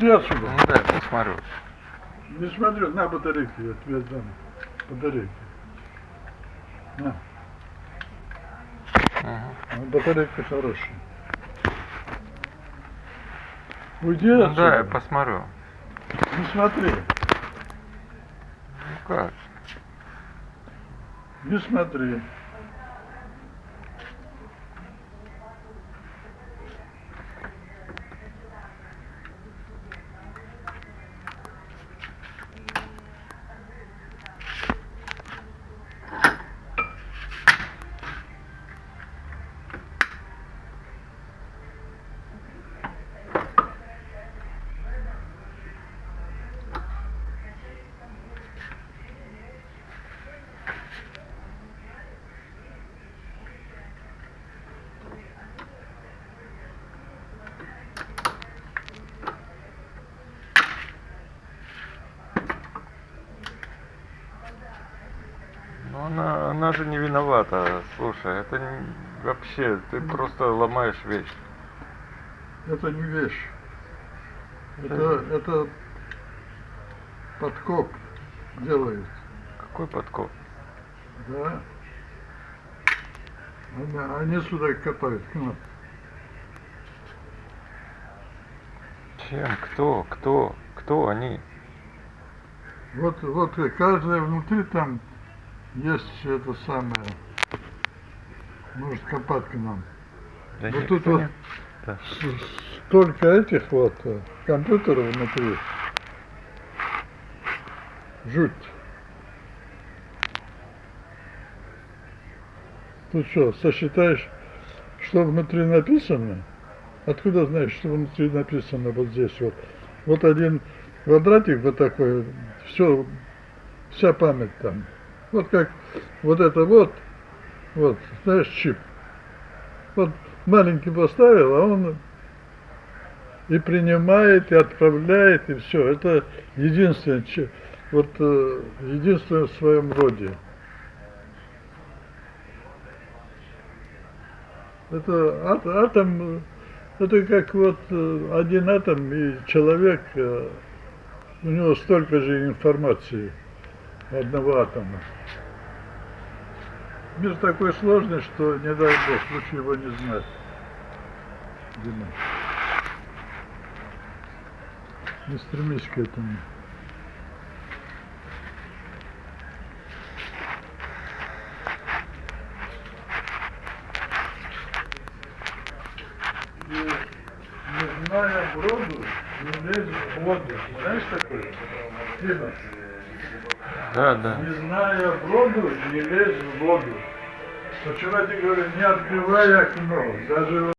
Уйди отсюда. Ну да, я посмотрю. Не смотрю, на батарейки, я тебе дам. Батарейки. На. Ага. Батарейка хорошая. Уйди Ну отсюда. да, я посмотрю. Не смотри. Ну как? Не смотри. Ну она же не виновата. Слушай, это вообще, ты просто ломаешь вещь. Это не вещь. Это подкоп делают. Какой подкоп? Да. Они сюда копают к нам. Чем? Кто они? Вот каждая внутри там есть это самое. Может копать к нам. Да Вот никто тут вот не- Да. столько этих вот компьютеров внутри. Жуть. Ты что, сосчитаешь, что внутри написано? Откуда знаешь, что внутри написано вот здесь вот? Вот один квадратик вот такой, все, вся память там. Вот как вот это вот, знаешь, чип. Вот маленький поставил, а он и принимает, и отправляет, и все. Это единственное, единственное в своем роде. Это атом, это как вот один атом и человек, у него столько же информации одного атома. Мир такой сложный, что не дай бог, лучше его не знать. Дима. Не стремись к этому. Не зная броду, не лезь в воду. Знаешь такое? Дима. Да. Не зная броду, не лезь в воду. Почему я тебе говорю, не открывай окно, даже